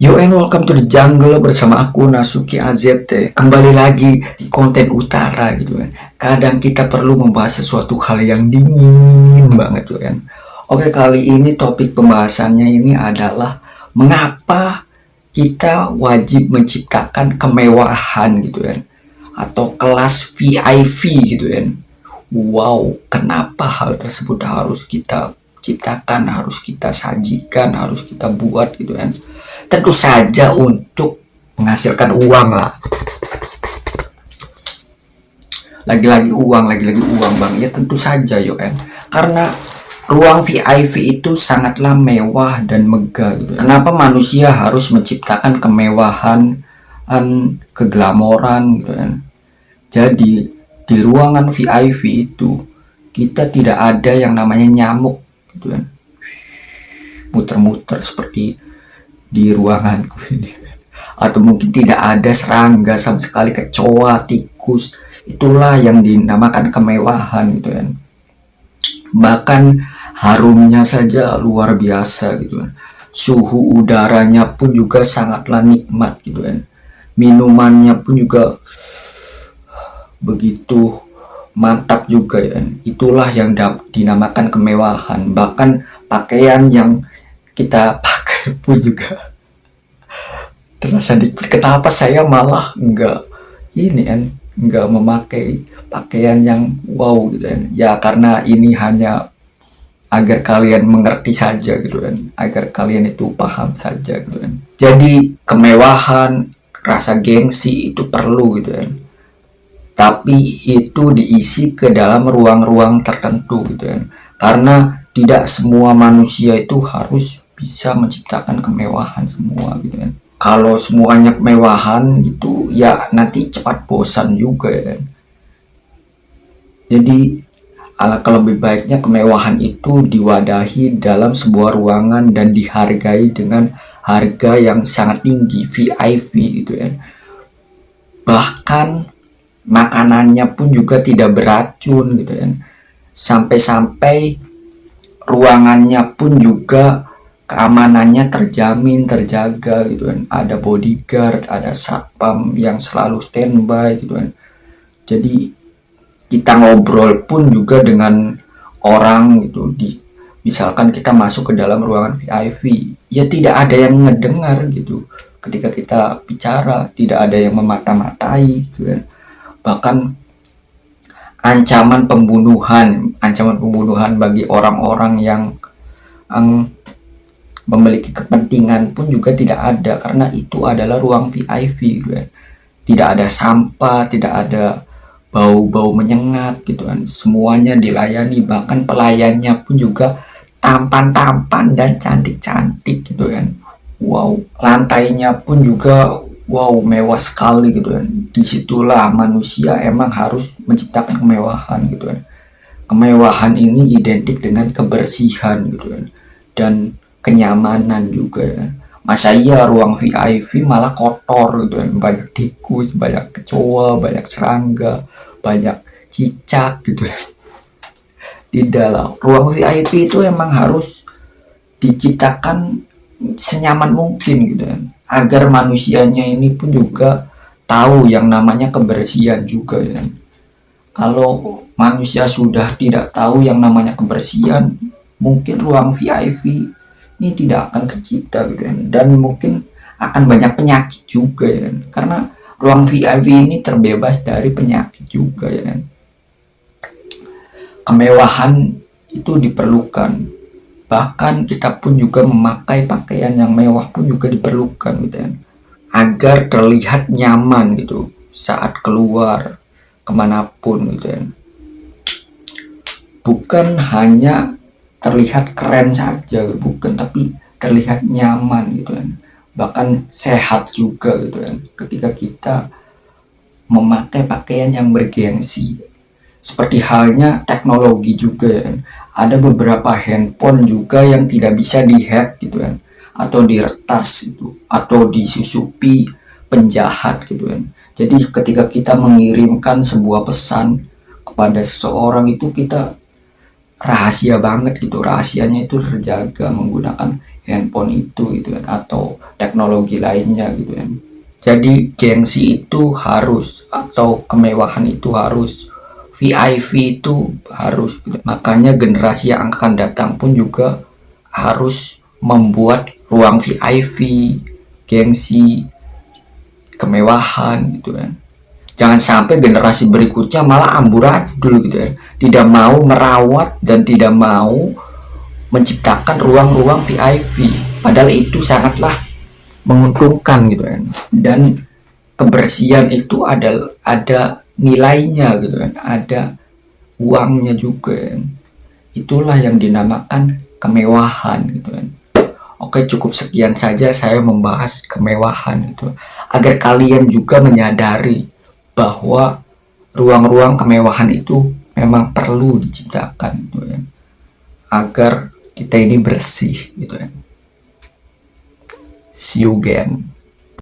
Yo and welcome to the jungle bersama aku Nasuki AZT. Kembali lagi di konten utara gitu kan. Kadang kita perlu membahas sesuatu hal yang dingin banget tuh kan. Oke, kali ini topik pembahasannya ini adalah mengapa kita wajib menciptakan kemewahan gitu kan, atau kelas VIP gitu kan. Wow, kenapa hal tersebut harus kita ciptakan, harus kita sajikan, harus kita buat gitu kan. Tentu saja untuk menghasilkan uang lah. Lagi-lagi uang bang. Ya tentu saja yo kan. Karena ruang VIP itu sangatlah mewah dan megah gitu. Kenapa manusia harus menciptakan kemewahan, keglamoran gitu kan. Jadi di ruangan VIP itu kita tidak ada yang namanya nyamuk gitu kan. Muter-muter seperti di ruanganku ini, atau mungkin tidak ada serangga sama sekali, kecoa, tikus. Itulah yang dinamakan kemewahan gitu kan. Bahkan harumnya saja luar biasa gitu kan. Suhu udaranya pun juga sangatlah nikmat gitu kan. Minumannya pun juga begitu mantap juga ya kan. Itulah yang dinamakan kemewahan. Bahkan pakaian yang kita pakai pun juga terasa dikit. Kenapa saya malah enggak memakai pakaian yang wow gitu kan. Ya karena ini hanya agar kalian mengerti saja gitu kan, agar kalian itu paham saja gitu kan. Jadi kemewahan, rasa gengsi itu perlu gitu kan, tapi itu diisi ke dalam ruang-ruang tertentu gitu kan. Karena tidak semua manusia itu harus bisa menciptakan kemewahan semua gitu kan. Kalau semuanya kemewahan gitu ya nanti cepat bosan juga ya kan. Jadi alangkah lebih baiknya kemewahan itu diwadahi dalam sebuah ruangan dan dihargai dengan harga yang sangat tinggi, VIP gitu ya. Bahkan makanannya pun juga tidak beracun gitu kan. Sampai-sampai ruangannya pun juga keamanannya terjamin, terjaga gitu kan. Ada bodyguard, ada satpam yang selalu standby gitu kan. Jadi kita ngobrol pun juga dengan orang gitu, misalkan kita masuk ke dalam ruangan VIP, ya tidak ada yang ngedengar gitu. Ketika kita bicara, tidak ada yang memata-matai gitu kan. Bahkan ancaman pembunuhan bagi orang-orang yang memiliki kepentingan pun juga tidak ada, karena itu adalah ruang VIP gitu kan. Tidak ada sampah, tidak ada bau-bau menyengat gitu kan. Semuanya dilayani, bahkan pelayannya pun juga tampan-tampan dan cantik-cantik gitu kan. Wow, lantainya pun juga wow, mewah sekali gitu kan. Disitulah manusia emang harus menciptakan kemewahan gitu kan. Kemewahan ini identik dengan kebersihan gitu kan, dan kenyamanan juga ya. Masa iya ruang VIP malah kotor gitu kan, banyak tikus, banyak kecoa, banyak serangga, banyak cicak gitu kan. Di dalam ruang VIP itu emang harus diciptakan senyaman mungkin gitu kan, agar manusianya ini pun juga tahu yang namanya kebersihan juga ya. Kalau manusia sudah tidak tahu yang namanya kebersihan, mungkin ruang VIP ini tidak akan tercipta gitu kan, dan mungkin akan banyak penyakit juga ya kan, karena ruang VIP ini terbebas dari penyakit juga ya kan. Kemewahan itu diperlukan, bahkan kita pun juga memakai pakaian yang mewah pun juga diperlukan gitu kan, agar terlihat nyaman gitu saat keluar kemanapun gitu kan. Bukan hanya terlihat keren saja, bukan, tapi terlihat nyaman gitu kan, bahkan sehat juga gitu kan, ketika kita memakai pakaian yang bergengsi. Seperti halnya teknologi juga kan, ada beberapa handphone juga yang tidak bisa dihack gitu kan, atau diretas itu, atau disusupi penjahat gitu kan. Jadi ketika kita mengirimkan sebuah pesan kepada seseorang itu kita rahasia banget gitu, rahasianya itu terjaga menggunakan handphone itu gitu kan, atau teknologi lainnya gitu kan. Jadi gengsi itu harus, atau kemewahan itu harus, VIP itu harus gitu. Makanya generasi yang akan datang pun juga harus membuat ruang VIP, gengsi, kemewahan gitu kan. Jangan sampai generasi berikutnya malah amburadul gitu ya, tidak mau merawat dan tidak mau menciptakan ruang-ruang VIP, padahal itu sangatlah menguntungkan gitu kan. Dan kebersihan itu ada nilainya gitu kan, ada uangnya juga kan. Itulah yang dinamakan kemewahan gitu kan. Oke, cukup sekian saja saya membahas kemewahan itu, agar kalian juga menyadari bahwa ruang-ruang kemewahan itu memang perlu diciptakan gitu ya, agar kita ini bersih gitu ya. See you again.